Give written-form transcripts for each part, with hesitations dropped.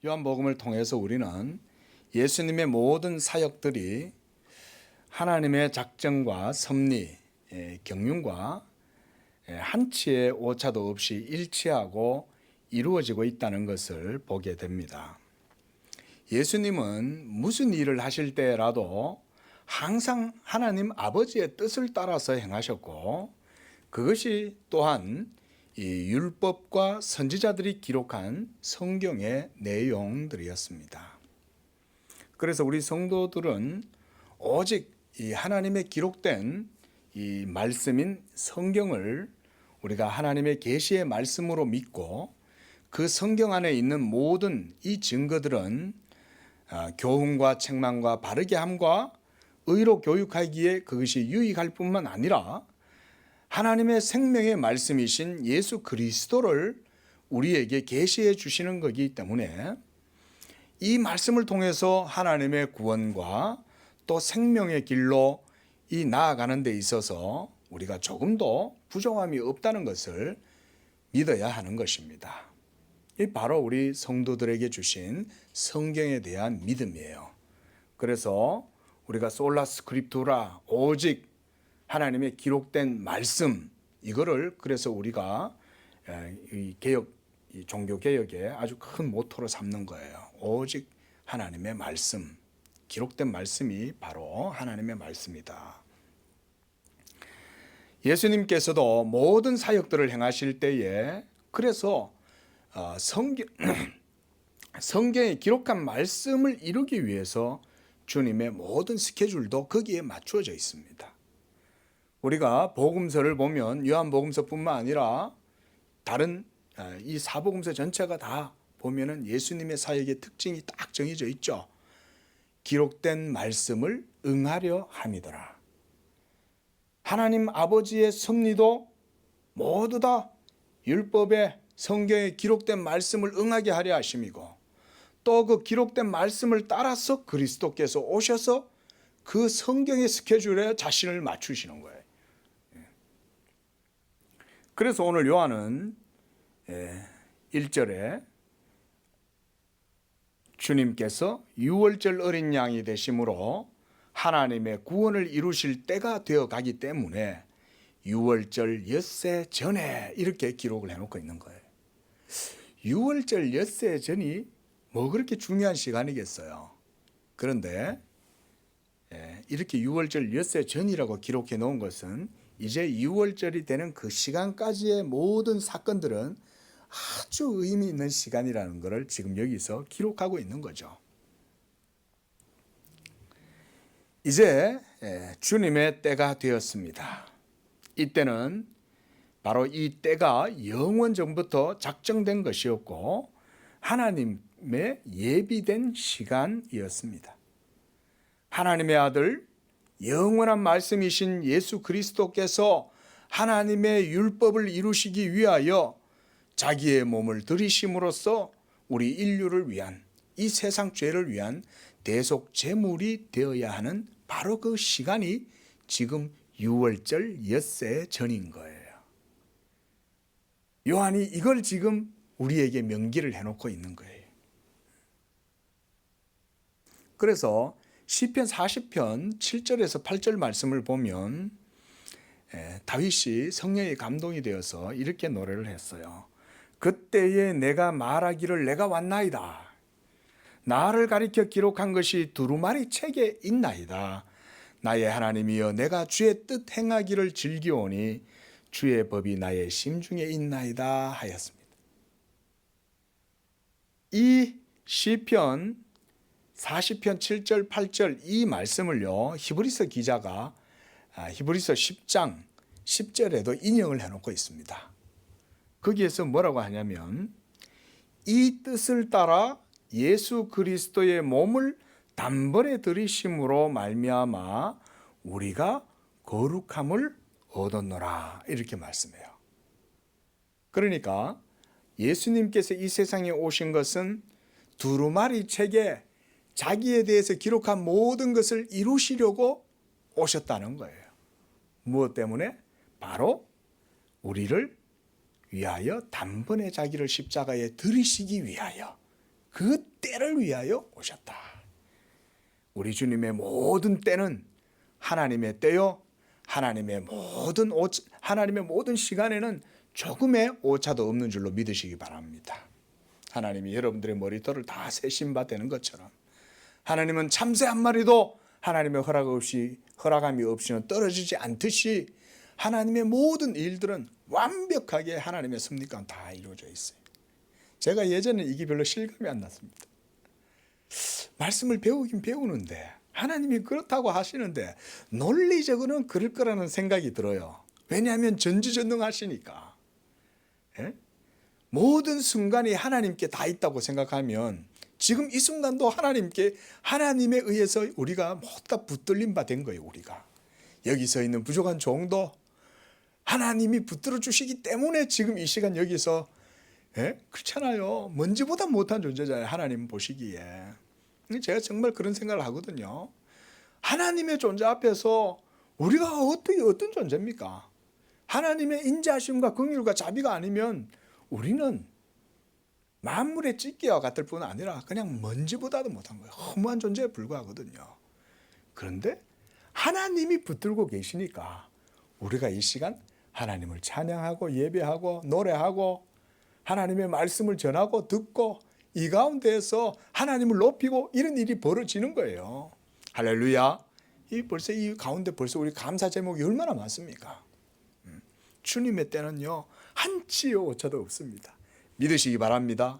요한복음을 통해서 우리는 예수님의 모든 사역들이 하나님의 작정과 섭리, 경륜과 한치의 오차도 없이 일치하고 이루어지고 있다는 것을 보게 됩니다. 예수님은 무슨 일을 하실 때라도 항상 하나님 아버지의 뜻을 따라서 행하셨고, 그것이 또한 이 율법과 선지자들이 기록한 성경의 내용들이었습니다. 그래서 우리 성도들은 오직 이 하나님의 기록된 이 말씀인 성경을 우리가 하나님의 계시의 말씀으로 믿고, 그 성경 안에 있는 모든 이 증거들은 교훈과 책망과 바르게 함과 의로 교육하기에 그것이 유익할 뿐만 아니라 하나님의 생명의 말씀이신 예수 그리스도를 우리에게 계시해 주시는 것이기 때문에 이 말씀을 통해서 하나님의 구원과 또 생명의 길로 이 나아가는 데 있어서 우리가 조금도 부족함이 없다는 것을 믿어야 하는 것입니다. 이 바로 우리 성도들에게 주신 성경에 대한 믿음이에요. 그래서 우리가 솔라 스크립투라, 오직 하나님의 기록된 말씀, 이거를 그래서 우리가 이 종교 개혁의 아주 큰 모토로 삼는 거예요. 오직 하나님의 말씀, 기록된 말씀이 바로 하나님의 말씀이다. 예수님께서도 모든 사역들을 행하실 때에 그래서 성경에 기록한 말씀을 이루기 위해서 주님의 모든 스케줄도 거기에 맞추어져 있습니다. 우리가 복음서를 보면 요한복음서뿐만 아니라 다른 이 사복음서 전체가 다 보면은 예수님의 사역의 특징이 딱 정해져 있죠. 기록된 말씀을 응하려 함이더라. 하나님 아버지의 섭리도 모두 다 율법의 성경에 기록된 말씀을 응하게 하려 하심이고, 또 그 기록된 말씀을 따라서 그리스도께서 오셔서 그 성경의 스케줄에 자신을 맞추시는 거예요. 그래서 오늘 요한은 1절에 주님께서 유월절 어린 양이 되심으로 하나님의 구원을 이루실 때가 되어 가기 때문에 유월절 엿새 전에 이렇게 기록을 해놓고 있는 거예요. 유월절 엿새 전이 뭐 그렇게 중요한 시간이겠어요. 그런데 이렇게 유월절 엿새 전이라고 기록해 놓은 것은 이제 유월절이 되는 그 시간까지의 모든 사건들은 아주 의미 있는 시간이라는 것을 지금 여기서 기록하고 있는 거죠. 이제 주님의 때가 되었습니다. 이때는 바로 이 때가 영원 전부터 작정된 것이었고 하나님의 예비된 시간이었습니다. 하나님의 아들 영원한 말씀이신 예수 그리스도께서 하나님의 율법을 이루시기 위하여 자기의 몸을 들이심으로써 우리 인류를 위한, 이 세상 죄를 위한 대속 제물이 되어야 하는 바로 그 시간이 지금 유월절 엿새 전인 거예요. 요한이 이걸 지금 우리에게 명기를 해놓고 있는 거예요. 그래서 시편 40편 7절에서 8절 말씀을 보면 다윗이 성령의 감동이 되어서 이렇게 노래를 했어요. 그때에 내가 말하기를 내가 왔나이다. 나를 가리켜 기록한 것이 두루마리 책에 있나이다. 나의 하나님이여 내가 주의 뜻 행하기를 즐기오니 주의 법이 나의 심중에 있나이다 하였습니다. 이 시편 40편 7절 8절 이 말씀을요, 히브리서 기자가 히브리서 10장 10절에도 인용을 해놓고 있습니다. 거기에서 뭐라고 하냐면 이 뜻을 따라 예수 그리스도의 몸을 단번에 들이심으로 말미암아 우리가 거룩함을 얻었노라 이렇게 말씀해요. 그러니까 예수님께서 이 세상에 오신 것은 두루마리 책에 자기에 대해서 기록한 모든 것을 이루시려고 오셨다는 거예요. 무엇 때문에? 바로 우리를 위하여 단번에 자기를 십자가에 들이시기 위하여, 그 때를 위하여 오셨다. 우리 주님의 모든 때는 하나님의 때요, 하나님의 모든 시간에는 조금의 오차도 없는 줄로 믿으시기 바랍니다. 하나님이 여러분들의 머리털을 다 세신 바 되는 것처럼 하나님은 참새 한 마리도 하나님의 허락함이 없이는 떨어지지 않듯이 하나님의 모든 일들은 완벽하게 하나님의 섭리 가운데 다 이루어져 있어요. 제가 예전에 이게 별로 실감이 안 났습니다. 말씀을 배우긴 배우는데 하나님이 그렇다고 하시는데 논리적으로는 그럴 거라는 생각이 들어요. 왜냐하면 전지전능하시니까. 예? 모든 순간이 하나님께 다 있다고 생각하면 지금 이 순간도 하나님에 의해서 우리가 모두 다 붙들린 바 된 거예요. 우리가 여기서 있는 부족한 종도 하나님이 붙들어 주시기 때문에 지금 이 시간 여기서, 그렇잖아요. 먼지보다 못한 존재잖아요. 하나님 보시기에. 제가 정말 그런 생각을 하거든요. 하나님의 존재 앞에서 우리가 어떤 존재입니까? 하나님의 인자하심과 긍휼과 자비가 아니면 우리는 만물의 찢기와 같을 뿐 아니라 그냥 먼지보다도 못한 거예요. 허무한 존재에 불과하거든요. 그런데 하나님이 붙들고 계시니까 우리가 이 시간 하나님을 찬양하고 예배하고 노래하고 하나님의 말씀을 전하고 듣고 이 가운데에서 하나님을 높이고 이런 일이 벌어지는 거예요. 할렐루야. 벌써 이 가운데 벌써 우리 감사 제목이 얼마나 많습니까? 주님의 때는요 한치의 오차도 없습니다. 믿으시기 바랍니다.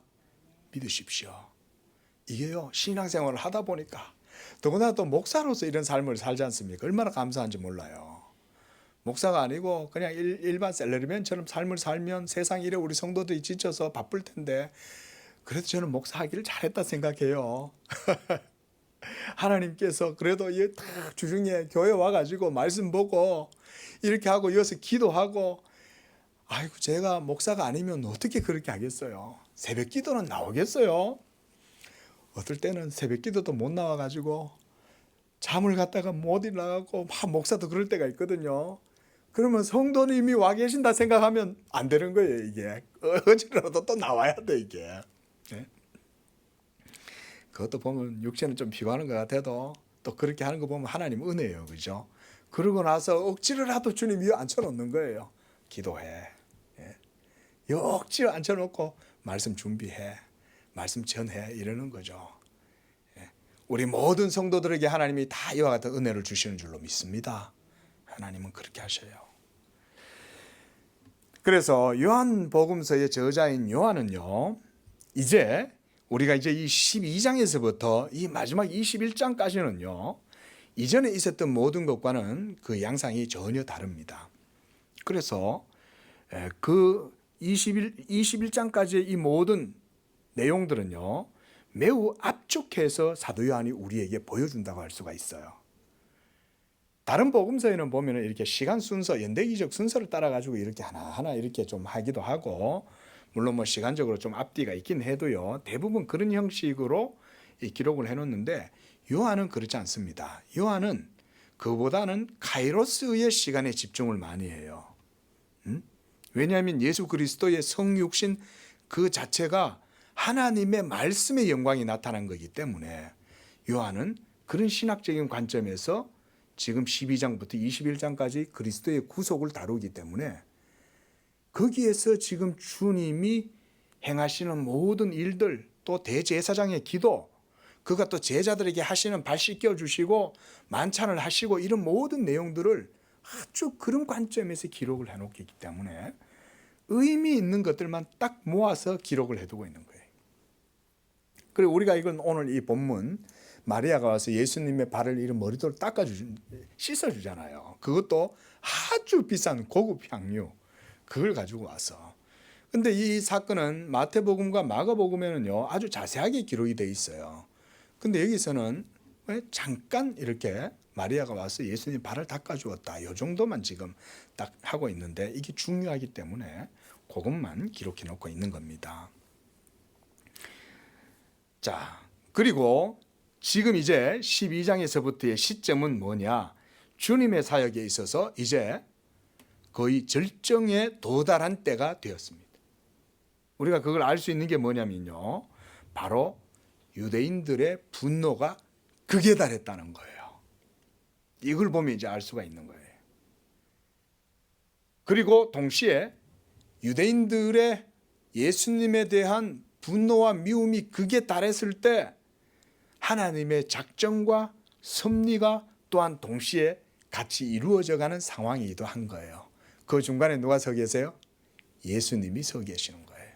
믿으십시오. 이게요 신앙생활을 하다 보니까 더구나 또 목사로서 이런 삶을 살지 않습니까? 얼마나 감사한지 몰라요. 목사가 아니고 그냥 일반 셀러리맨처럼 삶을 살면 세상 일에 우리 성도들이 지쳐서 바쁠 텐데 그래도 저는 목사하기를 잘했다 생각해요. 하나님께서 그래도 주중에 교회 와가지고 말씀 보고 이렇게 하고 여기서 기도하고 아이고 제가 목사가 아니면 어떻게 그렇게 하겠어요. 새벽 기도는 나오겠어요. 어떨 때는 새벽 기도도 못 나와가지고 잠을 갔다가 못 일어나고 목사도 그럴 때가 있거든요. 그러면 성도님이 와 계신다 생각하면 안 되는 거예요. 이게 어지러도 또 나와야 돼 이게. 그것도 보면 육체는 좀 피곤한 것 같아도 또 그렇게 하는 거 보면 하나님 은혜예요. 그죠? 그러고 나서 억지로라도 주님 위에 앉혀놓는 거예요. 기도해. 억지로 앉혀놓고 말씀 준비해. 말씀 전해. 이러는 거죠. 우리 모든 성도들에게 하나님이 다 이와 같은 은혜를 주시는 줄로 믿습니다. 하나님은 그렇게 하셔요. 그래서 요한복음서의 저자인 요한은요. 우리가 이제 이 12장에서부터 이 마지막 21장까지는요. 이전에 있었던 모든 것과는 그 양상이 전혀 다릅니다. 그래서 그 21장까지의 이 모든 내용들은요. 매우 압축해서 사도 요한이 우리에게 보여준다고 할 수가 있어요. 다른 복음서에는 보면 이렇게 시간 순서, 연대기적 순서를 따라가지고 이렇게 하나하나 이렇게 좀 하기도 하고, 물론 뭐 시간적으로 좀 앞뒤가 있긴 해도요. 대부분 그런 형식으로 기록을 해놓는데 요한은 그렇지 않습니다. 요한은 그보다는 카이로스의 시간에 집중을 많이 해요. 왜냐하면 예수 그리스도의 성육신 그 자체가 하나님의 말씀의 영광이 나타난 거기 때문에 요한은 그런 신학적인 관점에서 지금 12장부터 21장까지 그리스도의 구속을 다루기 때문에 거기에서 지금 주님이 행하시는 모든 일들, 또 대제사장의 기도, 그가 또 제자들에게 하시는 발 씻겨 주시고 만찬을 하시고 이런 모든 내용들을 아주 그런 관점에서 기록을 해놓기 때문에 의미 있는 것들만 딱 모아서 기록을 해두고 있는 거예요. 그리고 우리가 이건 오늘 이 본문 마리아가 와서 예수님의 발을 이런 머리도를 씻어주잖아요. 그것도 아주 비싼 고급 향유 그걸 가지고 와서. 근데 이 사건은 마태복음과 마가복음에는요 아주 자세하게 기록이 돼 있어요. 근데 여기서는 잠깐 이렇게 마리아가 와서 예수님 발을 닦아주었다. 이 정도만 지금 딱 하고 있는데 이게 중요하기 때문에 그것만 기록해 놓고 있는 겁니다. 자, 그리고 지금 이제 12장에서부터의 시점은 뭐냐? 주님의 사역에 있어서 이제 거의 절정에 도달한 때가 되었습니다. 우리가 그걸 알 수 있는 게 뭐냐면요. 바로 유대인들의 분노가 극에 달했다는 거예요. 이걸 보면 이제 알 수가 있는 거예요. 그리고 동시에 유대인들의 예수님에 대한 분노와 미움이 극에 달했을 때 하나님의 작정과 섭리가 또한 동시에 같이 이루어져 가는 상황이기도 한 거예요. 그 중간에 누가 서 계세요? 예수님이 서 계시는 거예요.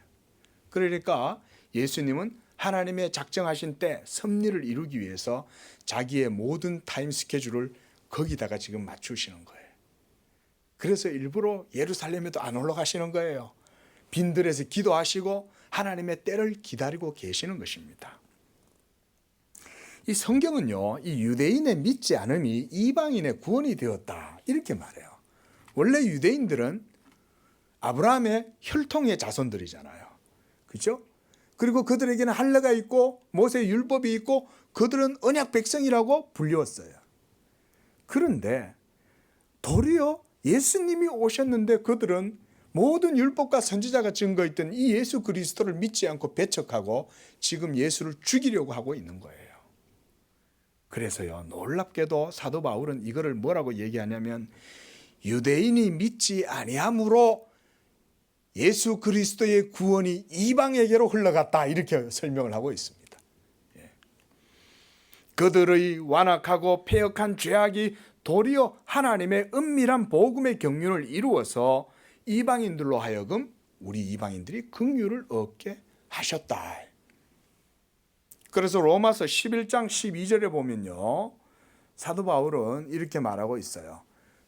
그러니까 예수님은 하나님의 작정하신 때 섭리를 이루기 위해서 자기의 모든 타임 스케줄을 거기다가 지금 맞추시는 거예요. 그래서 일부러 예루살렘에도 안 올라가시는 거예요. 빈들에서 기도하시고 하나님의 때를 기다리고 계시는 것입니다. 이 성경은요, 이 유대인의 믿지 않음이 이방인의 구원이 되었다 이렇게 말해요. 원래 유대인들은 아브라함의 혈통의 자손들이잖아요. 그렇죠? 그리고 그들에게는 할례가 있고 모세의 율법이 있고 그들은 언약 백성이라고 불리웠어요. 그런데 도리어 예수님이 오셨는데 그들은 모든 율법과 선지자가 증거했던 이 예수 그리스도를 믿지 않고 배척하고 지금 예수를 죽이려고 하고 있는 거예요. 그래서요, 놀랍게도 사도 바울은 이거를 뭐라고 얘기하냐면 유대인이 믿지 아니함으로 예수 그리스도의 구원이 이방에게로 흘러갔다 이렇게 설명을 하고 있습니다. 그들의 완악하고 패역한 죄악이 도리어 하나님의 은밀한 복음의 경륜을 이루어서 이방인들로 하여금 우리 이방인들이 긍휼을 얻게 하셨다. 그래서 로마서 11장 12절에 보면요, 사도 바울은 이렇게 말하고 있어요.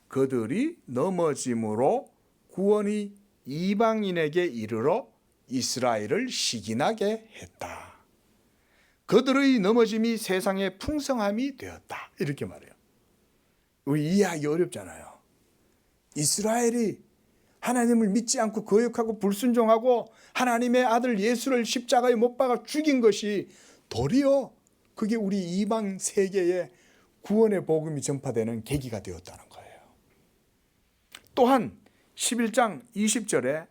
그들이 넘어짐으로 구원이 이방인에게 이르러 이스라엘을 시기나게 했다. 그들의 넘어짐이 세상의 풍성함이 되었다 이렇게 말해요. 우리 이해하기 어렵잖아요. 이스라엘이 하나님을 믿지 않고 거역하고 불순종하고 하나님의 아들 예수를 십자가에 못 박아 죽인 것이 도리어 그게 우리 이방 세계에 구원의 복음이 전파되는 계기가 되었다는 거예요. 또한 11장 20절에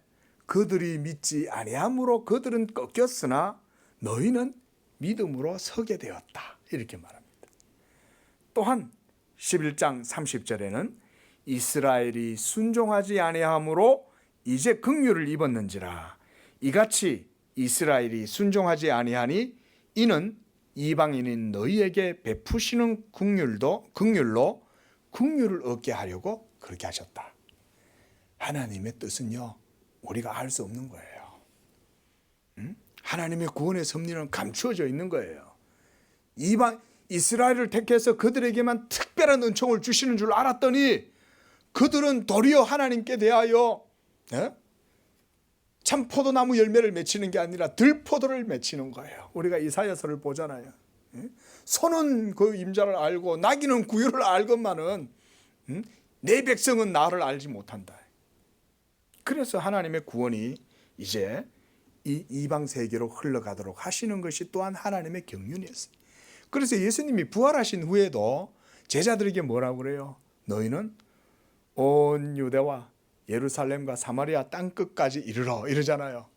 그들이 믿지 아니함으로 그들은 꺾였으나 너희는 믿음으로 서게 되었다 이렇게 말합니다. 또한 11장 30절에는 이스라엘이 순종하지 아니함으로 이제 긍휼을 입었는지라 이같이 이스라엘이 순종하지 아니하니 이는 이방인인 너희에게 베푸시는 긍휼로 긍휼을 얻게 하려고 그렇게 하셨다. 하나님의 뜻은요, 우리가 알 수 없는 거예요. 하나님의 구원의 섭리는 감추어져 있는 거예요. 이스라엘을 택해서 그들에게만 특별한 은총을 주시는 줄 알았더니 그들은 도리어 하나님께 대하여 참 포도나무 열매를 맺히는 게 아니라 들포도를 맺히는 거예요. 우리가 이사야서를 보잖아요. 소는 그 임자를 알고 나귀는 구유를 알건만은 내 백성은 나를 알지 못한다. 그래서 하나님의 구원이 이제 이 이방 세계로 흘러가도록 하시는 것이 또한 하나님의 경륜이었어요. 그래서 예수님이 부활하신 후에도 제자들에게 뭐라고 그래요? 너희는 온 유대와 예루살렘과 사마리아 땅끝까지 이르러 이러잖아요.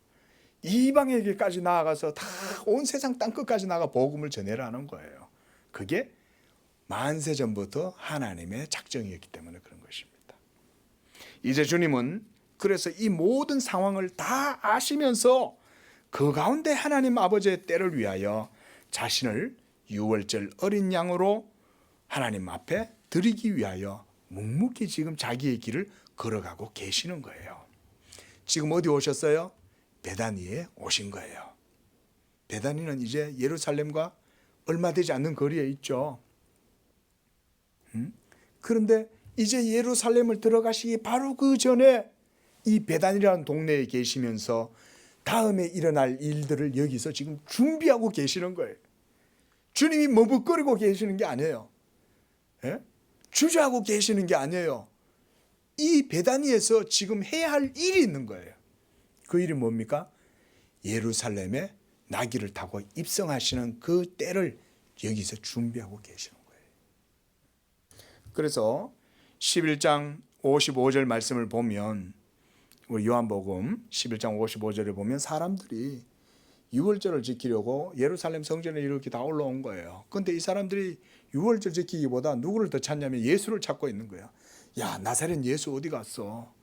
이방에게까지 나아가서 다 온 세상 땅끝까지 나가 복음을 전해라는 거예요. 그게 만세 전부터 하나님의 작정이었기 때문에 그런 것입니다. 이제 주님은 그래서 이 모든 상황을 다 아시면서 그 가운데 하나님 아버지의 때를 위하여 자신을 유월절 어린 양으로 하나님 앞에 드리기 위하여 묵묵히 지금 자기의 길을 걸어가고 계시는 거예요. 지금 어디 오셨어요? 베다니에 오신 거예요. 베다니는 이제 예루살렘과 얼마 되지 않는 거리에 있죠. 그런데 이제 예루살렘을 들어가시기 바로 그 전에 이 베단이라는 동네에 계시면서 다음에 일어날 일들을 여기서 지금 준비하고 계시는 거예요. 주님이 머뭇거리고 계시는 게 아니에요. 주저하고 계시는 게 아니에요. 이 베다니에서 지금 해야 할 일이 있는 거예요. 그 일이 뭡니까? 예루살렘에 나귀를 타고 입성하시는 그 때를 여기서 준비하고 계시는 거예요. 그래서 11장 55절 말씀을 보면 우리 요한복음 11장 55절에 보면 사람들이 유월절을 지키려고 예루살렘 성전에 이렇게 다 올라온 거예요. 그런데 이 사람들이 유월절 지키기보다 누구를 더 찾냐면 예수를 찾고 있는 거예요. 야, 나사렛 예수 어디 갔어?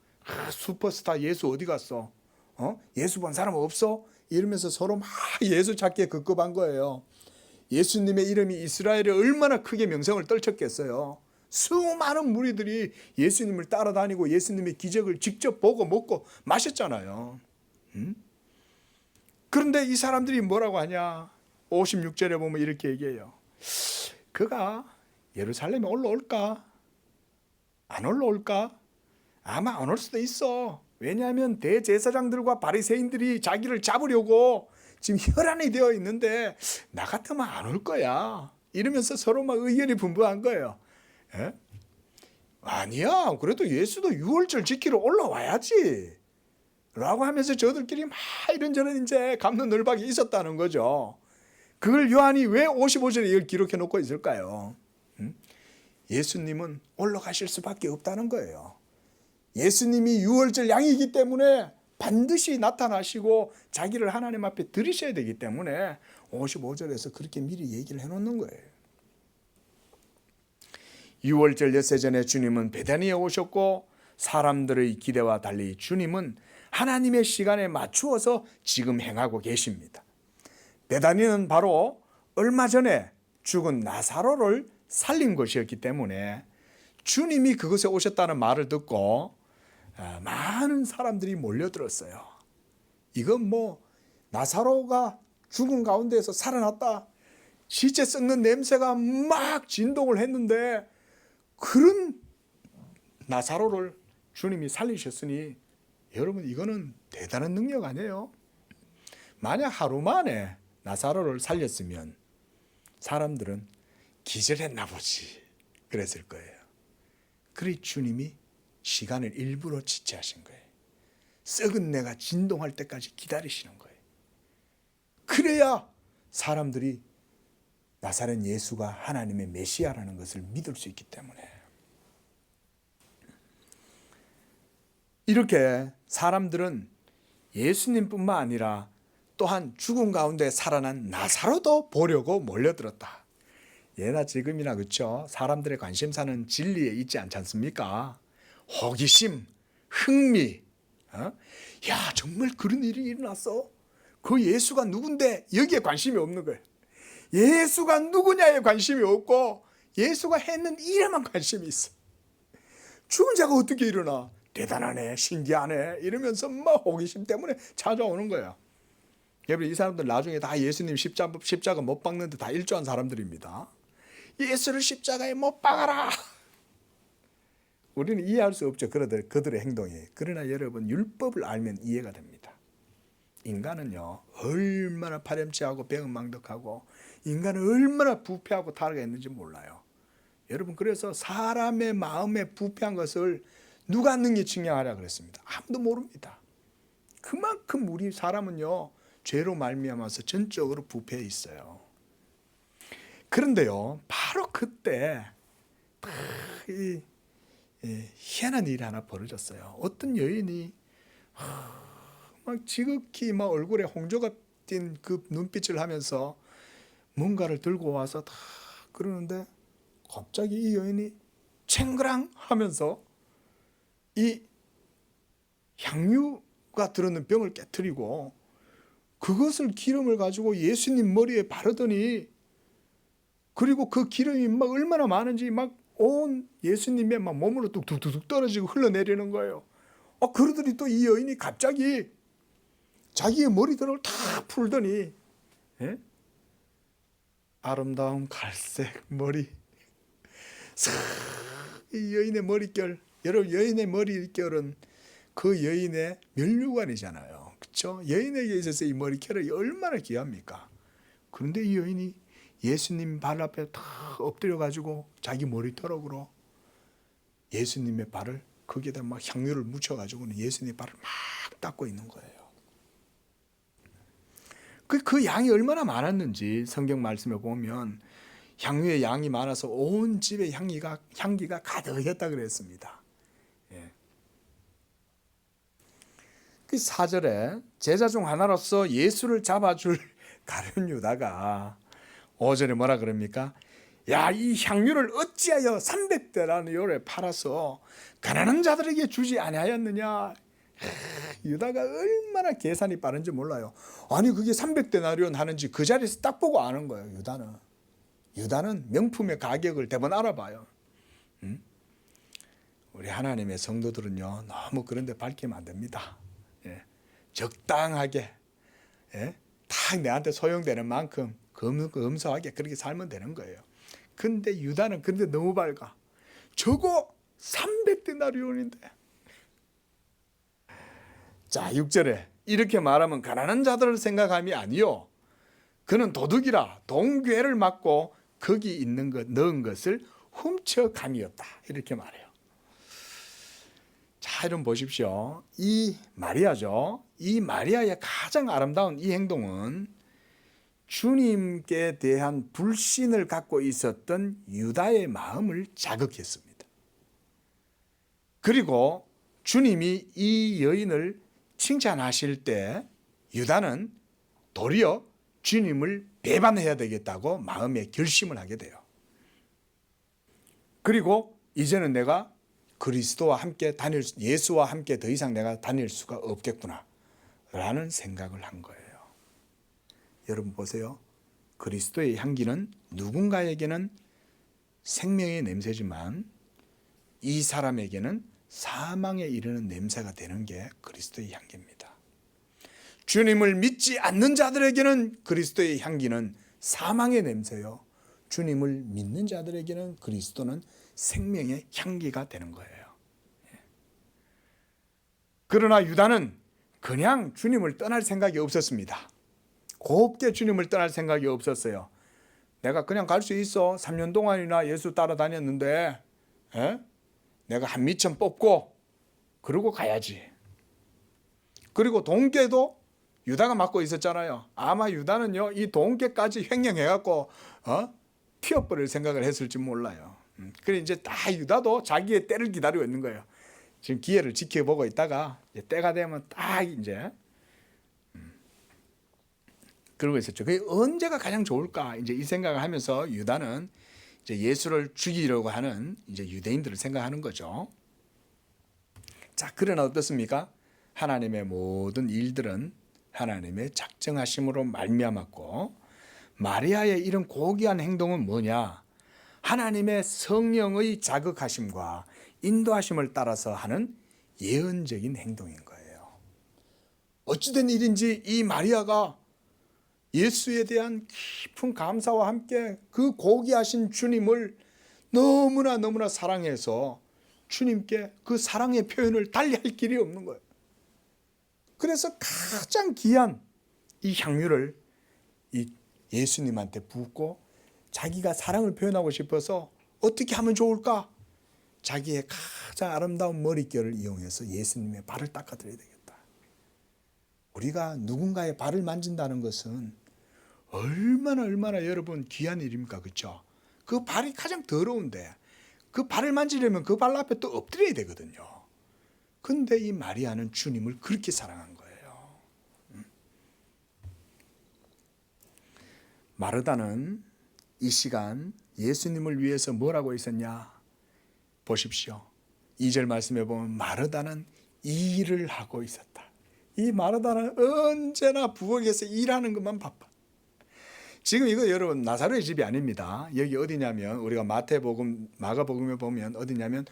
슈퍼스타 예수 어디 갔어? 예수 본 사람 없어? 이러면서 서로 막 예수 찾기에 급급한 거예요. 예수님의 이름이 이스라엘에 얼마나 크게 명성을 떨쳤겠어요. 수많은 무리들이 예수님을 따라다니고 예수님의 기적을 직접 보고 먹고 마셨잖아요. 그런데 이 사람들이 뭐라고 하냐? 56절에 보면 이렇게 얘기해요. 그가 예루살렘에 올라올까? 안 올라올까? 아마 안 올 수도 있어. 왜냐하면 대제사장들과 바리새인들이 자기를 잡으려고 지금 혈안이 되어 있는데 나 같으면 안 올 거야. 이러면서 서로 막 의견이 분분한 거예요. 에? 아니야. 그래도 예수도 유월절 지키러 올라와야지. 라고 하면서 저들끼리 막 이런저런 이제 갑론을박이 있었다는 거죠. 그걸 요한이 왜 55절에 이걸 기록해 놓고 있을까요? 예수님은 올라가실 수밖에 없다는 거예요. 예수님이 유월절 양이기 때문에 반드시 나타나시고 자기를 하나님 앞에 드리셔야 되기 때문에 55절에서 그렇게 미리 얘기를 해놓는 거예요. 유월절 엿새 전에 주님은 베다니에 오셨고 사람들의 기대와 달리 주님은 하나님의 시간에 맞추어서 지금 행하고 계십니다. 베다니는 바로 얼마 전에 죽은 나사로를 살린 곳이었기 때문에 주님이 그곳에 오셨다는 말을 듣고 많은 사람들이 몰려들었어요. 이건 뭐 나사로가 죽은 가운데에서 살아났다. 시체 썩는 냄새가 막 진동을 했는데 그런 나사로를 주님이 살리셨으니 여러분 이거는 대단한 능력 아니에요? 만약 하루 만에 나사로를 살렸으면 사람들은 기절했나 보지 그랬을 거예요. 그래 주님이 시간을 일부러 지체하신 거예요. 썩은 내가 진동할 때까지 기다리시는 거예요. 그래야 사람들이 나사렛 예수가 하나님의 메시아라는 것을 믿을 수 있기 때문에. 이렇게 사람들은 예수님뿐만 아니라 또한 죽음 가운데 살아난 나사로도 보려고 몰려들었다. 예나 지금이나 그렇죠. 사람들의 관심사는 진리에 있지 않지 않습니까? 호기심, 흥미. 야, 정말 그런 일이 일어났어? 그 예수가 누군데? 여기에 관심이 없는 거예요. 예수가 누구냐에 관심이 없고 예수가 했는 일에만 관심이 있어. 죽은 자가 어떻게 일어나? 대단하네, 신기하네 이러면서 막 호기심 때문에 찾아오는 거예요. 여러분 이 사람들 나중에 다 예수님 십자가 못 박는데 다 일조한 사람들입니다. 예수를 십자가에 못 박아라. 우리는 이해할 수 없죠. 그들의 행동이. 그러나 여러분 율법을 알면 이해가 됩니다. 인간은요 얼마나 파렴치하고 배은망덕하고 인간은 얼마나 부패하고 타락했는지 몰라요. 여러분 그래서 사람의 마음에 부패한 것을 누가 능히 증명하라 그랬습니다. 아무도 모릅니다. 그만큼 우리 사람은요 죄로 말미암아서 전적으로 부패해 있어요. 그런데요 바로 그때 희한한 일이 하나 벌어졌어요. 어떤 여인이 막 지극히 막 얼굴에 홍조가 띈 그 눈빛을 하면서 뭔가를 들고 와서 다 그러는데 갑자기 이 여인이 챙그랑 하면서 이 향유가 들어있는 병을 깨트리고 그것을 기름을 가지고 예수님 머리에 바르더니 그리고 그 기름이 막 얼마나 많은지 막 온 예수님의 막 몸으로 뚝뚝뚝 떨어지고 흘러내리는 거예요. 그러더니 또 이 여인이 갑자기 자기의 머리들을 다 풀더니 아름다운 갈색 머리 이 여인의 머릿결 여러분 여인의 머릿결은 그 여인의 면류관이잖아요. 그렇죠? 여인에게 있어서 이 머릿결이 얼마나 귀합니까? 그런데 이 여인이 예수님 발 앞에 다 엎드려 가지고 자기 머리털으로 예수님의 발을 거기에다 막 향유를 묻혀 가지고는 예수님의 발을 막 닦고 있는 거예요. 그 양이 얼마나 많았는지 성경 말씀에 보면 향유의 양이 많아서 온 집에 향기가 가득했다 그랬습니다. 그 4절에 제자 중 하나로서 예수를 잡아줄 가룟 유다가 5절에 뭐라 그럽니까? 야, 이 향유를 어찌하여 300데나리온에 팔아서 가난한 자들에게 주지 아니하였느냐? 유다가 얼마나 계산이 빠른지 몰라요. 아니 그게 300데나리온 하는지 그 자리에서 딱 보고 아는 거예요. 유다는 명품의 가격을 대번 알아봐요. 우리 하나님의 성도들은요, 너무 그런 데 밝히면 안 됩니다. 예, 적당하게, 예, 딱 내한테 소용되는 만큼 검소하게 그렇게 살면 되는 거예요. 근데 유다는 그런데 너무 밝아. 저거 300데나리온인데. 자, 6절에 이렇게 말하면 가난한 자들을 생각함이 아니요, 그는 도둑이라 동괴를 맞고 거기 있는 것 넣은 것을 훔쳐감이었다, 이렇게 말해요. 자, 여러분 보십시오. 이 마리아죠. 이 마리아의 가장 아름다운 이 행동은 주님께 대한 불신을 갖고 있었던 유다의 마음을 자극했습니다. 그리고 주님이 이 여인을 칭찬하실 때 유다는 도리어 주님을 배반해야 되겠다고 마음에 결심을 하게 돼요. 그리고 이제는 내가 그리스도와 함께 예수와 함께 더 이상 내가 다닐 수가 없겠구나 라는 생각을 한 거예요. 여러분 보세요. 그리스도의 향기는 누군가에게는 생명의 냄새지만 이 사람에게는 사망에 이르는 냄새가 되는 게 그리스도의 향기입니다. 주님을 믿지 않는 자들에게는 그리스도의 향기는 사망의 냄새요, 주님을 믿는 자들에게는 그리스도는 생명의 향기가 되는 거예요. 그러나 유다는 그냥 주님을 떠날 생각이 없었습니다. 곱게 주님을 떠날 생각이 없었어요. 내가 그냥 갈 수 있어. 3년 동안이나 예수 따라다녔는데, 내가 한 미천 뽑고 그러고 가야지. 그리고 동계도 유다가 맡고 있었잖아요. 아마 유다는요, 이 동계까지 횡령해갖고 피어버릴 생각을 했을지 몰라요. 그래 이제 다 유다도 자기의 때를 기다리고 있는 거예요. 지금 기회를 지켜보고 있다가 이제 때가 되면 딱 이제 그러고 있었죠. 그게 언제가 가장 좋을까? 이제 이 생각을 하면서 유다는 이제 예수를 죽이려고 하는 이제 유대인들을 생각하는 거죠. 자, 그러나 어떻습니까? 하나님의 모든 일들은 하나님의 작정하심으로 말미암았고, 마리아의 이런 고귀한 행동은 뭐냐? 하나님의 성령의 자극하심과 인도하심을 따라서 하는 예언적인 행동인 거예요. 어찌된 일인지 이 마리아가 예수에 대한 깊은 감사와 함께 그 고귀하신 주님을 너무나 사랑해서 주님께 그 사랑의 표현을 달리 할 길이 없는 거예요. 그래서 가장 귀한 이 향유를 이 예수님한테 붓고 자기가 사랑을 표현하고 싶어서 어떻게 하면 좋을까? 자기의 가장 아름다운 머릿결을 이용해서 예수님의 발을 닦아드려야 되겠다. 우리가 누군가의 발을 만진다는 것은 얼마나 여러분 귀한 일입니까? 그렇죠? 그 발이 가장 더러운데 그 발을 만지려면 그 발 앞에 또 엎드려야 되거든요. 근데 이 마리아는 주님을 그렇게 사랑한 거예요. 마르다는 이 시간 예수님을 위해서 뭐라고 있었냐? 보십시오. 2절 말씀에 보면 마르다는 일을 하고 있었다. 이 마르다는 언제나 부엌에서 일하는 것만 바빠. 지금 이거 여러분 나사로의 집이 아닙니다. 여기 어디냐면 우리가 마태복음, 마가복음에 보면 어디냐면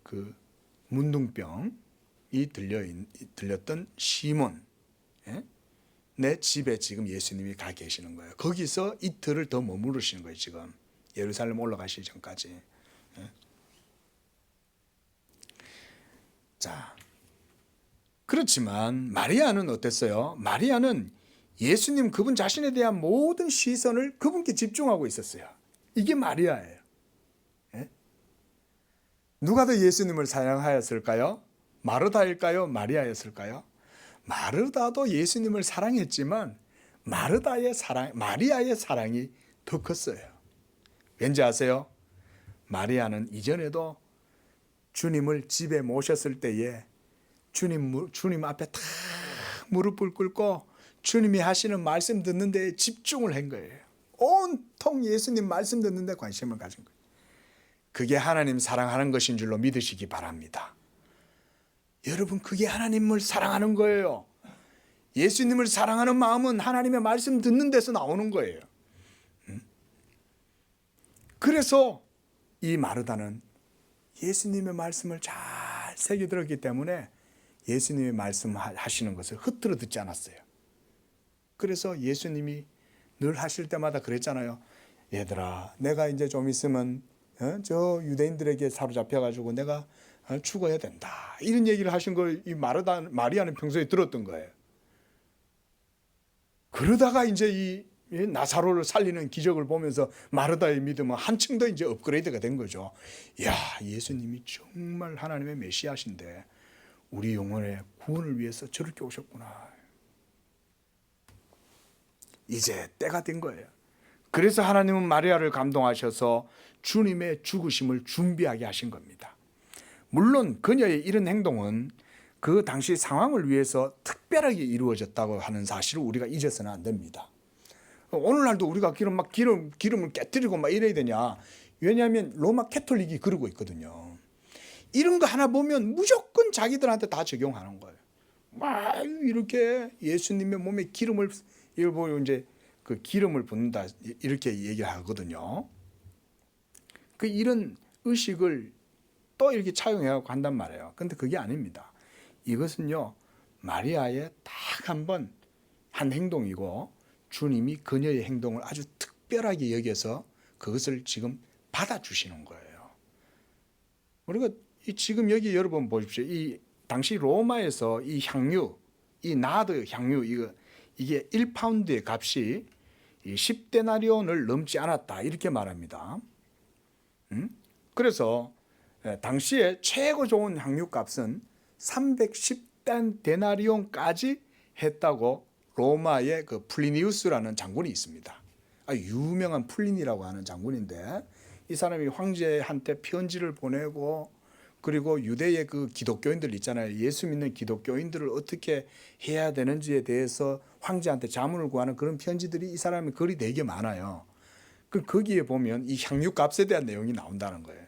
그 문둥병이 들렸던 시몬, 내 집에 지금 예수님이 가 계시는 거예요. 거기서 이틀을 더 머무르시는 거예요. 지금 예루살렘 올라가시기 전까지. 자, 그렇지만 마리아는 어땠어요? 마리아는 예수님 그분 자신에 대한 모든 시선을 그분께 집중하고 있었어요. 이게 마리아예요. 누가 더 예수님을 사랑하였을까요? 마르다일까요? 마리아였을까요? 마르다도 예수님을 사랑했지만 마리아의 사랑이 더 컸어요. 왠지 아세요? 마리아는 이전에도 주님을 집에 모셨을 때에 주님 앞에 탁 무릎을 꿇고 주님이 하시는 말씀 듣는 데 집중을 한 거예요. 온통 예수님 말씀 듣는 데 관심을 가진 거예요. 그게 하나님 사랑하는 것인 줄로 믿으시기 바랍니다. 여러분, 그게 하나님을 사랑하는 거예요. 예수님을 사랑하는 마음은 하나님의 말씀 듣는 데서 나오는 거예요. 그래서 이 마르다는 예수님의 말씀을 잘 새겨들었기 때문에 예수님의 말씀하시는 것을 흐트러 듣지 않았어요. 그래서 예수님이 늘 하실 때마다 그랬잖아요. 얘들아, 내가 이제 좀 있으면 저 유대인들에게 사로잡혀가지고 내가 죽어야 된다. 이런 얘기를 하신 걸 이 마리아는 평소에 들었던 거예요. 그러다가 이제 이 나사로를 살리는 기적을 보면서 마르다의 믿음은 한층 더 이제 업그레이드가 된 거죠. 야, 예수님이 정말 하나님의 메시아신데 우리 영혼의 구원을 위해서 저렇게 오셨구나. 이제 때가 된 거예요. 그래서 하나님은 마리아를 감동하셔서 주님의 죽으심을 준비하게 하신 겁니다. 물론 그녀의 이런 행동은 그 당시 상황을 위해서 특별하게 이루어졌다고 하는 사실을 우리가 잊어서는 안 됩니다. 오늘날도 우리가 기름을 깨뜨리고 막 이래야 되냐? 왜냐하면 로마 캐톨릭이 그러고 있거든요. 이런 거 하나 보면 무조건 자기들한테 다 적용하는 거예요. 막 이렇게 예수님의 몸에 기름을 일부 이제 그 기름을 붓는다 이렇게 얘기하거든요. 그 이런 의식을 또 이렇게 차용해갖고 한단 말이에요. 근데 그게 아닙니다. 이것은요, 마리아의 딱 한 번 한 행동이고 주님이 그녀의 행동을 아주 특별하게 여겨서 그것을 지금 받아주시는 거예요. 우리가 지금 여기 여러분 보십시오. 이 당시 로마에서 이 향유, 이 나드 향유 이게 1파운드의 값이 10데나리온을 넘지 않았다 이렇게 말합니다. 그래서 당시에 최고 좋은 향유 값은 310데나리온까지 했다고 로마의 그 플리니우스라는 장군이 있습니다. 유명한 플리니라고 하는 장군인데 이 사람이 황제한테 편지를 보내고 그리고 유대의 그 기독교인들 있잖아요. 예수 믿는 기독교인들을 어떻게 해야 되는지에 대해서 황제한테 자문을 구하는 그런 편지들이 이 사람의 글이 되게 많아요. 거기에 보면 이 향유 값에 대한 내용이 나온다는 거예요.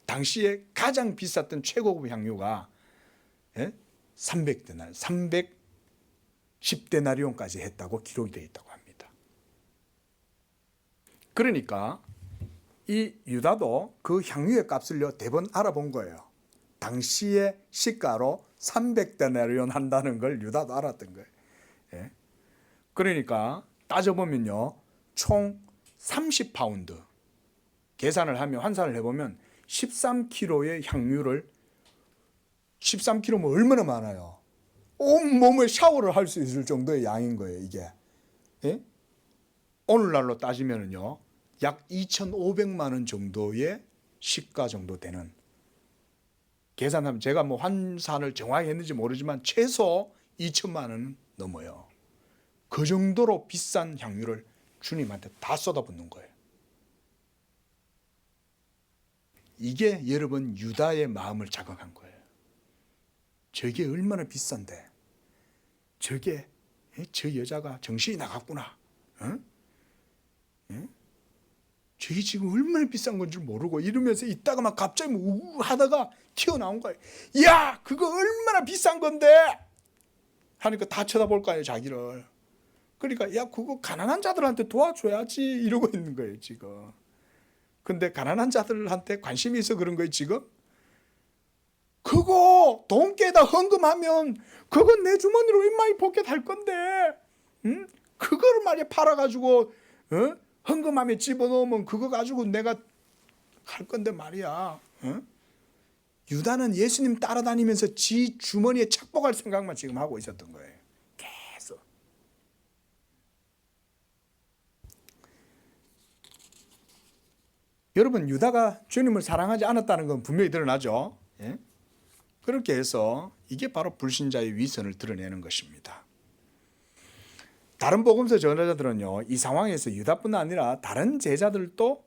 당시에 가장 비쌌던 최고급 향유가 310데나리온까지 했다고 기록이 되어 있다고 합니다. 그러니까 이 유다도 그 향유의 값을요 대번 알아본 거예요. 당시의 시가로 300데나리온 한다는 걸 유다도 알았던 거예요. 그러니까 따져보면요 총 30파운드 계산을 하면 환산을 해보면 13kg의 향유를 13kg면 얼마나 많아요. 온 몸에 샤워를 할 수 있을 정도의 양인 거예요. 이게 오늘날로 따지면요 약 2,500만 원 정도의 시가 정도 되는, 계산하면 제가 뭐 환산을 정확히 했는지 모르지만 최소 2천만 원은 넘어요. 그 정도로 비싼 향유를 주님한테 다 쏟아붓는 거예요. 이게 여러분 유다의 마음을 자극한 거예요. 저게 얼마나 비싼데 저게 저 여자가 정신이 나갔구나. 저게 지금 얼마나 비싼 건 줄 모르고 이러면서 있다가 막 갑자기 뭐 하다가 튀어나온 거예요. 야, 그거 얼마나 비싼 건데 하니까 다 쳐다볼 거 아니에요, 자기를. 그러니까 야, 그거 가난한 자들한테 도와줘야지 이러고 있는 거예요, 지금. 근데 가난한 자들한테 관심이 있어 그런 거예요, 지금. 그거 돈 깨다 헌금하면 그건 내 주머니로 인마이 포켓 할 건데, 그거를 말이야 팔아가지고 헌금함에 집어넣으면 그거 가지고 내가 할 건데 말이야. 유다는 예수님 따라다니면서 지 주머니에 착복할 생각만 지금 하고 있었던 거예요. 계속. 여러분, 유다가 주님을 사랑하지 않았다는 건 분명히 드러나죠. 그렇게 해서 이게 바로 불신자의 위선을 드러내는 것입니다. 다른 복음서 전하자들은요, 이 상황에서 유다뿐 아니라 다른 제자들도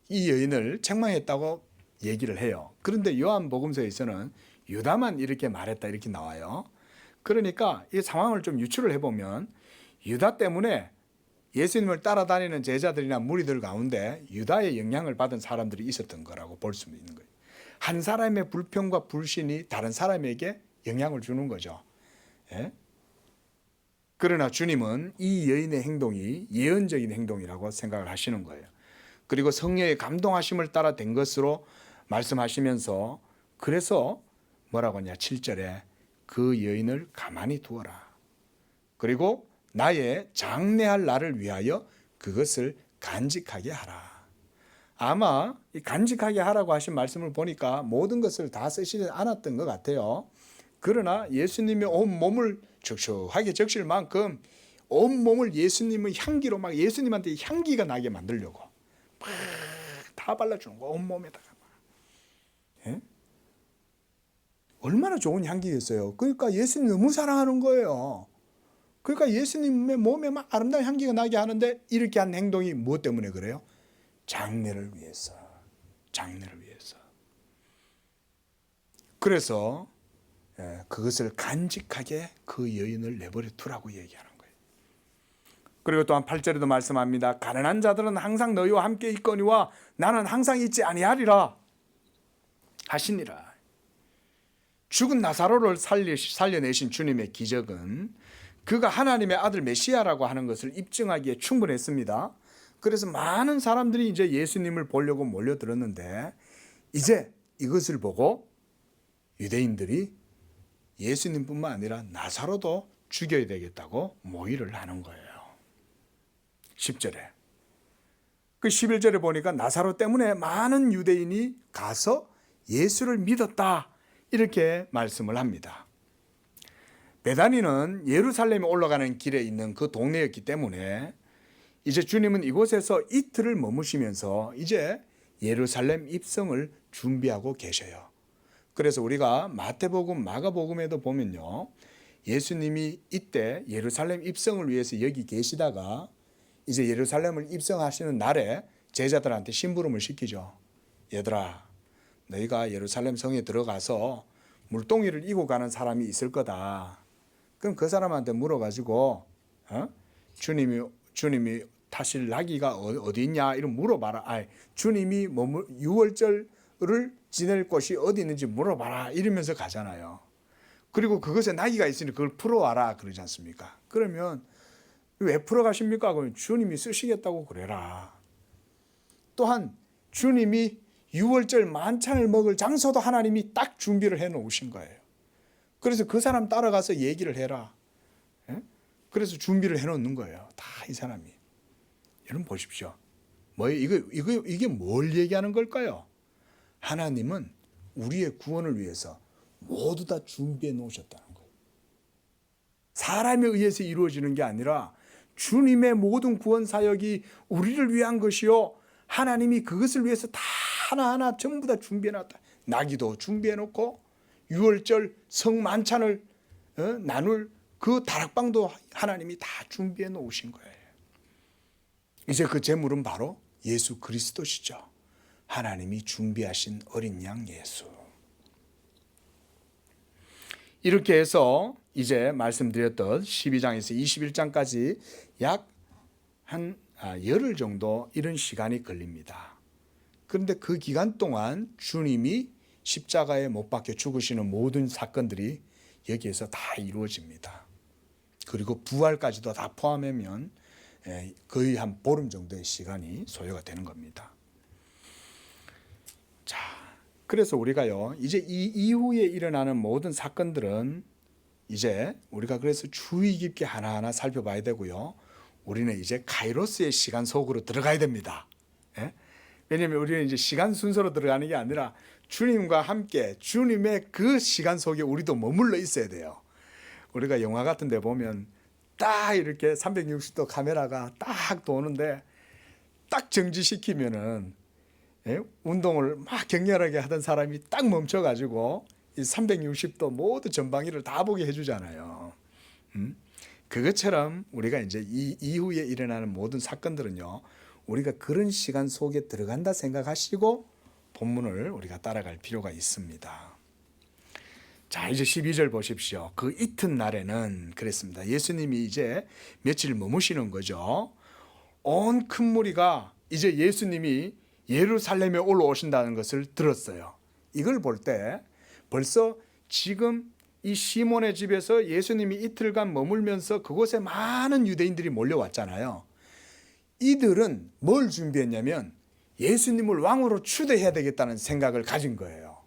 이 여인을 책망했다고 얘기를 해요. 그런데 요한 복음서에서는 유다만 이렇게 말했다 이렇게 나와요. 그러니까 이 상황을 좀 유추를 해보면 유다 때문에 예수님을 따라다니는 제자들이나 무리들 가운데 유다의 영향을 받은 사람들이 있었던 거라고 볼 수 있는 거예요. 한 사람의 불평과 불신이 다른 사람에게 영향을 주는 거죠. 예? 그러나 주님은 이 여인의 행동이 예언적인 행동이라고 생각을 하시는 거예요. 그리고 성령의 감동하심을 따라 된 것으로 말씀하시면서 그래서 뭐라고 하냐 7절에 그 여인을 가만히 두어라. 그리고 나의 장래할 날을 위하여 그것을 간직하게 하라. 아마 이 간직하게 하라고 하신 말씀을 보니까 모든 것을 다 쓰시지 않았던 것 같아요. 그러나 예수님이 온 몸을 촉촉하게 적실 만큼 온 몸을 예수님의 향기로 막 예수님한테 향기가 나게 만들려고 막 다 발라주는 거 온몸에다가. 예? 얼마나 좋은 향기겠어요. 그러니까 예수님 너무 사랑하는 거예요. 그러니까 예수님의 몸에 막 아름다운 향기가 나게 하는데 이렇게 한 행동이 무엇 때문에 그래요? 장래를 위해서. 장래를 위해서. 그래서 그것을 간직하게 그 여인을 내버려 두라고 얘기하는 거예요. 그리고 또한 8절에도 말씀합니다. 가난한 자들은 항상 너희와 함께 있거니와 나는 항상 있지 아니하리라 하시니라. 죽은 나사로를 살려내신 주님의 기적은 그가 하나님의 아들 메시아라고 하는 것을 입증하기에 충분했습니다. 그래서 많은 사람들이 이제 예수님을 보려고 몰려들었는데 이제 이것을 보고 유대인들이 예수님뿐만 아니라 나사로도 죽여야 되겠다고 모의를 하는 거예요. 10절에. 그 11절에 보니까 나사로 때문에 많은 유대인이 가서 예수를 믿었다. 이렇게 말씀을 합니다. 베다니는 예루살렘에 올라가는 길에 있는 그 동네였기 때문에 이제 주님은 이곳에서 이틀을 머무시면서 이제 예루살렘 입성을 준비하고 계셔요. 그래서 우리가 마태복음, 마가복음에도 보면요. 예수님이 이때 예루살렘 입성을 위해서 여기 계시다가 이제 예루살렘을 입성하시는 날에 제자들한테 심부름을 시키죠. 얘들아, 너희가 예루살렘 성에 들어가서 물동이를 이고 가는 사람이 있을 거다. 그럼 그 사람한테 물어가지고 주님이 타실 나귀가 어디 있냐 이런 물어봐라. 주님이 유월절을 지낼 곳이 어디 있는지 물어봐라 이러면서 가잖아요. 그리고 그것에 나귀가 있으니 그걸 풀어와라 그러지 않습니까? 그러면 왜 풀어가십니까? 그러면 주님이 쓰시겠다고 그래라. 또한 주님이 유월절 만찬을 먹을 장소도 하나님이 딱 준비를 해 놓으신 거예요. 그래서 그 사람 따라가서 얘기를 해라. 그래서 준비를 해 놓는 거예요. 다 이 사람이. 여러분 보십시오. 이게 뭘 얘기하는 걸까요? 하나님은 우리의 구원을 위해서 모두 다 준비해 놓으셨다는 거예요. 사람에 의해서 이루어지는 게 아니라 주님의 모든 구원 사역이 우리를 위한 것이요. 하나님이 그것을 위해서 다 하나하나 전부 다 준비해 놨다. 나귀도 준비해 놓고 유월절 성만찬을 나눌 그 다락방도 하나님이 다 준비해 놓으신 거예요. 이제 그 제물은 바로 예수 그리스도시죠. 하나님이 준비하신 어린 양 예수. 이렇게 해서 이제 말씀드렸던 12장에서 21장까지 약 한 열흘 정도 이런 시간이 걸립니다. 그런데 그 기간 동안 주님이 십자가에 못 박혀 죽으시는 모든 사건들이 여기에서 다 이루어집니다. 그리고 부활까지도 다 포함하면 거의 한 보름 정도의 시간이 소요가 되는 겁니다. 자, 그래서 우리가요, 이제 이 이후에 일어나는 모든 사건들은 이제 우리가 그래서 주의 깊게 하나하나 살펴봐야 되고요. 우리는 이제 카이로스의 시간 속으로 들어가야 됩니다. 예? 왜냐하면 우리는 이제 시간 순서로 들어가는 게 아니라 주님과 함께 주님의 그 시간 속에 우리도 머물러 있어야 돼요. 우리가 영화 같은 데 보면 딱 이렇게 360도 카메라가 딱 도는데 딱 정지시키면은 운동을 막 격렬하게 하던 사람이 딱 멈춰가지고 이 360도 모두 전방위를 다 보게 해주잖아요. 그것처럼 우리가 이제 이 이후에 일어나는 모든 사건들은요, 우리가 그런 시간 속에 들어간다 생각하시고 본문을 우리가 따라갈 필요가 있습니다. 자, 이제 12절 보십시오. 그 이튿날에는 그랬습니다. 예수님이 이제 며칠 머무시는 거죠. 온 큰 무리가 이제 예수님이 예루살렘에 올라오신다는 것을 들었어요. 이걸 볼 때 벌써 지금 이 시몬의 집에서 예수님이 이틀간 머물면서 그곳에 많은 유대인들이 몰려왔잖아요. 이들은 뭘 준비했냐면 예수님을 왕으로 추대해야 되겠다는 생각을 가진 거예요.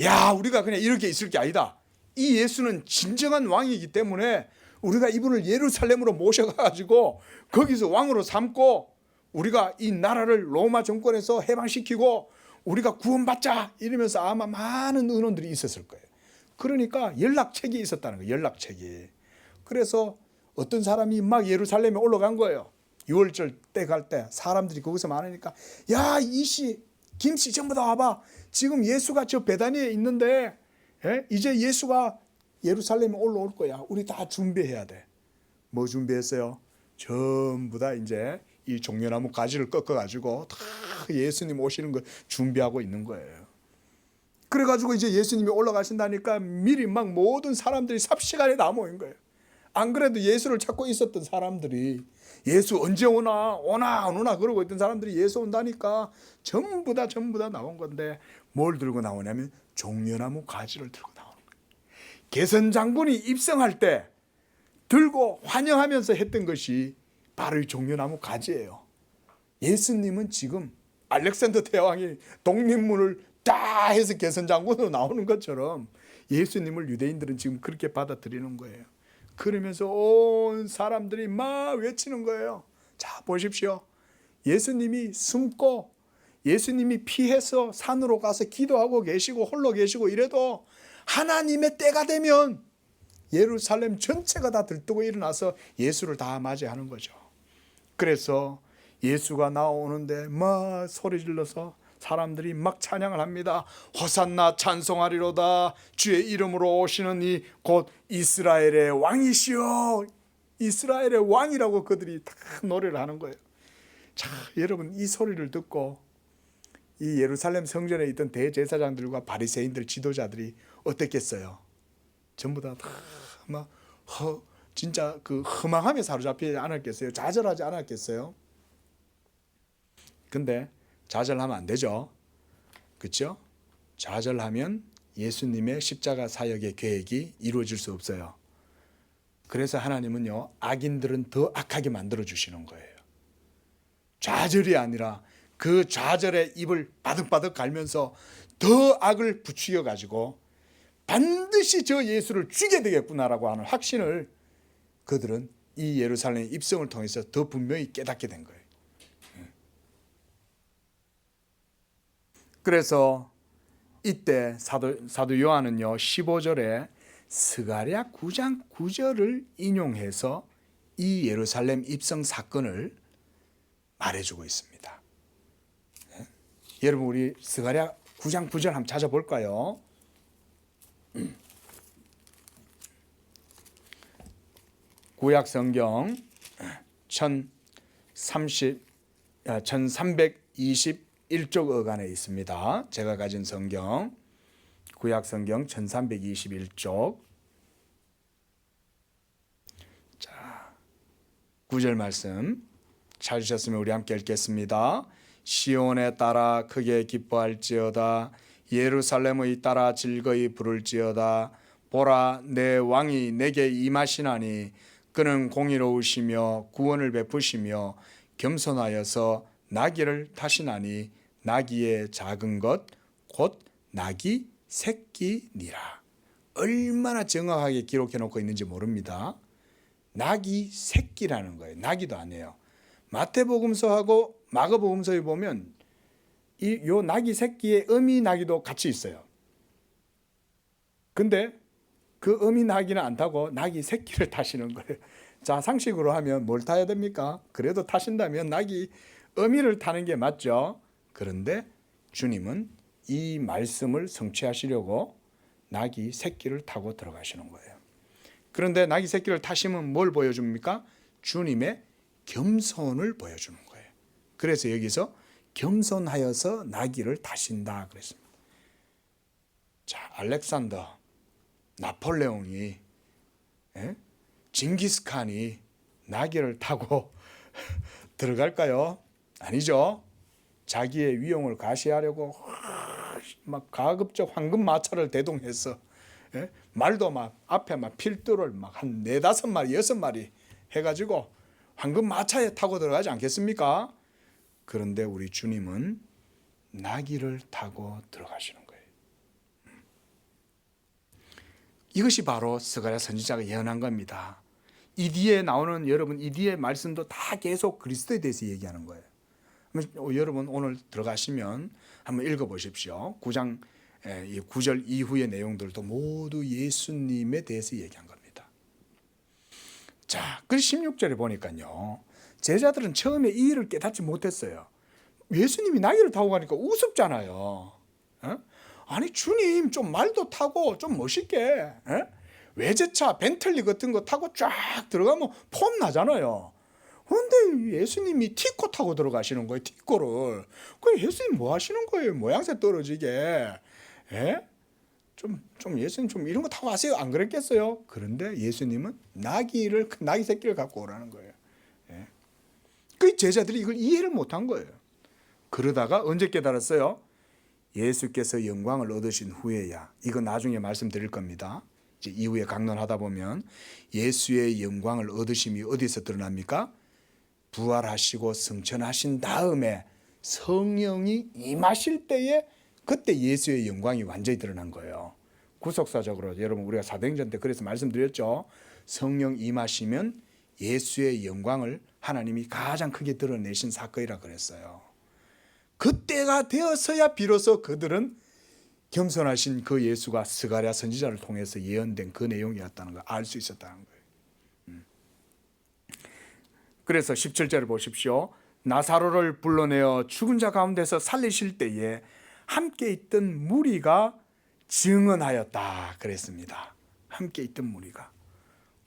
야, 우리가 그냥 이렇게 있을 게 아니다. 이 예수는 진정한 왕이기 때문에 우리가 이분을 예루살렘으로 모셔가지고 거기서 왕으로 삼고 우리가 이 나라를 로마 정권에서 해방시키고 우리가 구원받자 이러면서 아마 많은 의논들이 있었을 거예요. 그러니까 연락책이 있었다는 거예요. 연락책이. 그래서 어떤 사람이 막 예루살렘에 올라간 거예요. 6월절 때 갈 때 사람들이 거기서 많으니까 야, 이씨 김씨 전부 다 와봐. 지금 예수가 저 베다니에 있는데 이제 예수가 예루살렘에 올라올 거야. 우리 다 준비해야 돼. 뭐 준비했어요? 전부 다 이제 이 종려나무 가지를 꺾어가지고 다 예수님 오시는 거 준비하고 있는 거예요. 그래가지고 이제 예수님이 올라가신다니까 미리 막 모든 사람들이 삽시간에 다 모인 거예요. 안 그래도 예수를 찾고 있었던 사람들이 예수 언제 오나 안 오나 그러고 있던 사람들이 예수 온다니까 전부 다 나온 건데 뭘 들고 나오냐면 종려나무 가지를 들고 나오는 거예요. 개선 장군이 입성할 때 들고 환영하면서 했던 것이 바로 이 종려나무 가지예요. 예수님은 지금 알렉산더 대왕이 독립문을 다 해서 개선 장군으로 나오는 것처럼 예수님을 유대인들은 지금 그렇게 받아들이는 거예요. 그러면서 온 사람들이 막 외치는 거예요. 자, 보십시오. 예수님이 숨고 예수님이 피해서 산으로 가서 기도하고 계시고 홀로 계시고 이래도 하나님의 때가 되면 예루살렘 전체가 다 들뜨고 일어나서 예수를 다 맞이하는 거죠. 그래서 예수가 나오는데 막 소리 질러서 사람들이 막 찬양을 합니다. 호산나 찬송하리로다. 주의 이름으로 오시는 이 곧 이스라엘의 왕이시여. 이스라엘의 왕이라고 그들이 다 노래를 하는 거예요. 자, 여러분 이 소리를 듣고 이 예루살렘 성전에 있던 대제사장들과 바리새인들 지도자들이 어땠겠어요? 전부 다 막 진짜 그 허망함에 사로잡히지 않았겠어요? 좌절하지 않았겠어요? 근데 좌절하면 안 되죠. 그렇죠? 좌절하면 예수님의 십자가 사역의 계획이 이루어질 수 없어요. 그래서 하나님은요, 악인들은 더 악하게 만들어 주시는 거예요. 좌절이 아니라 그 좌절의 입을 바득바득 갈면서 더 악을 부추겨 가지고 반드시 저 예수를 죽여야 되겠구나라고 하는 확신을 그들은 이 예루살렘 입성을 통해서 더 분명히 깨닫게 된 거예요. 그래서 이때 사도 요한은요 15절에 스가랴 9장 9절을 인용해서 이 예루살렘 입성 사건을 말해주고 있습니다. 네? 여러분 우리 스가랴 9장 9절 한번 찾아볼까요? 구약 성경 1321쪽 어간에 있습니다. 제가 가진 성경 구약 성경 1321쪽. 자, 9절 말씀 찾으셨으면 우리 함께 읽겠습니다. 시온에 따라 크게 기뻐할지어다. 예루살렘의 따라 즐거이 부를지어다. 보라, 내 왕이 내게 임하시나니 그는 공의로우시며 구원을 베푸시며 겸손하여서 나귀를 타시나니 나귀의 작은 것 곧 나귀 새끼니라. 얼마나 정확하게 기록해 놓고 있는지 모릅니다. 나귀 새끼라는 거예요. 나귀도 아니에요. 마태복음서하고 마가복음서에 보면 요 나귀 새끼의 어미 나귀도 같이 있어요. 근데 그 어미 나귀는 안 타고 나귀 새끼를 타시는 거예요. 자, 상식으로 하면 뭘 타야 됩니까? 그래도 타신다면 나귀 어미를 타는 게 맞죠. 그런데 주님은 이 말씀을 성취하시려고 나귀 새끼를 타고 들어가시는 거예요. 그런데 나귀 새끼를 타시면 뭘 보여줍니까? 주님의 겸손을 보여주는 거예요. 그래서 여기서 겸손하여서 나귀를 타신다 그랬습니다. 자, 알렉산더 나폴레옹이, 징기스칸이 나귀를 타고 들어갈까요? 아니죠. 자기의 위용을 가시하려고 막 가급적 황금 마차를 대동해서, 말도 막 앞에 막 필두를 막 한 4-5마리 6마리 해가지고 황금 마차에 타고 들어가지 않겠습니까? 그런데 우리 주님은 나귀를 타고 들어가시는 거예요. 이것이 바로 스가랴 선지자가 예언한 겁니다. 이 뒤에 나오는 여러분, 이 뒤에 말씀도 다 계속 그리스도에 대해서 얘기하는 거예요. 여러분 오늘 들어가시면 한번 읽어보십시오. 9장 9절 이후의 내용들도 모두 예수님에 대해서 얘기한 겁니다. 자, 그래서 16절에 보니까요, 제자들은 처음에 이 일을 깨닫지 못했어요. 예수님이 나귀를 타고 가니까 우습잖아요. 아니 주님 좀 말도 타고 좀 멋있게, 외제차 벤틀리 같은 거 타고 쫙 들어가면 폼 나잖아요. 그런데 예수님이 티코 타고 들어가시는 거예요. 티코를. 그 예수님 뭐 하시는 거예요? 모양새 떨어지게. 좀 예수님 좀 이런 거 타고 가세요. 안 그랬겠어요? 그런데 예수님은 나귀 새끼를 갖고 오라는 거예요. 그 제자들이 이걸 이해를 못한 거예요. 그러다가 언제 깨달았어요? 예수께서 영광을 얻으신 후에야. 이거 나중에 말씀드릴 겁니다. 이제 이후에 강론하다 보면 예수의 영광을 얻으심이 어디서 드러납니까? 부활하시고 승천하신 다음에 성령이 임하실 때에 그때 예수의 영광이 완전히 드러난 거예요. 구속사적으로 여러분 우리가 사도행전 때 그래서 말씀드렸죠. 성령 임하시면 예수의 영광을 하나님이 가장 크게 드러내신 사건이라 그랬어요. 그때가 되어서야 비로소 그들은 겸손하신 그 예수가 스가랴 선지자를 통해서 예언된 그 내용이었다는 걸 알 수 있었다는 거예요. 그래서 17절을 보십시오. 나사로를 불러내어 죽은 자 가운데서 살리실 때에 함께 있던 무리가 증언하였다 그랬습니다. 함께 있던 무리가.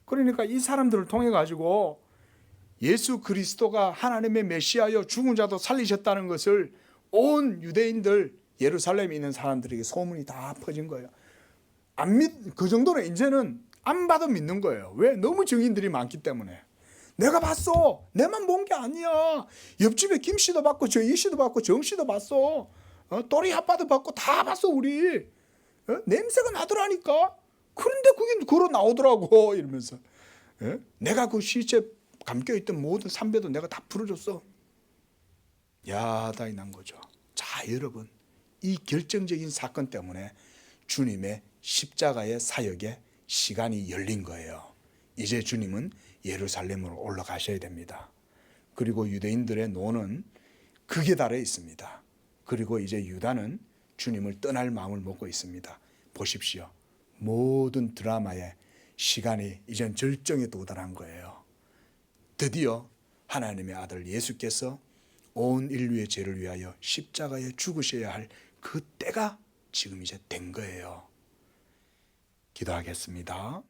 그러니까 이 사람들을 통해 가지고 예수 그리스도가 하나님의 메시아여 죽은 자도 살리셨다는 것을 온 유대인들, 예루살렘에 있는 사람들에게 소문이 다 퍼진 거예요. 그 정도는 이제는 안 봐도 믿는 거예요. 왜? 너무 증인들이 많기 때문에. 내가 봤어. 내만 본 게 아니야. 옆집에 김 씨도 봤고 이 씨도 봤고 정 씨도 봤어. 또리 아빠도 봤고 다 봤어 우리. 냄새가 나더라니까. 그런데 그게 걸어 나오더라고 이러면서. 내가 그 시체 감겨있던 모든 삼배도 내가 다 풀어줬어. 야단이 난 거죠. 자 여러분, 이 결정적인 사건 때문에 주님의 십자가의 사역에 시간이 열린 거예요. 이제 주님은 예루살렘으로 올라가셔야 됩니다. 그리고 유대인들의 노는 극에 달해 있습니다. 그리고 이제 유다는 주님을 떠날 마음을 먹고 있습니다. 보십시오. 모든 드라마의 시간이 이젠 절정에 도달한 거예요. 드디어 하나님의 아들 예수께서 온 인류의 죄를 위하여 십자가에 죽으셔야 할 그 때가 지금 이제 된 거예요. 기도하겠습니다.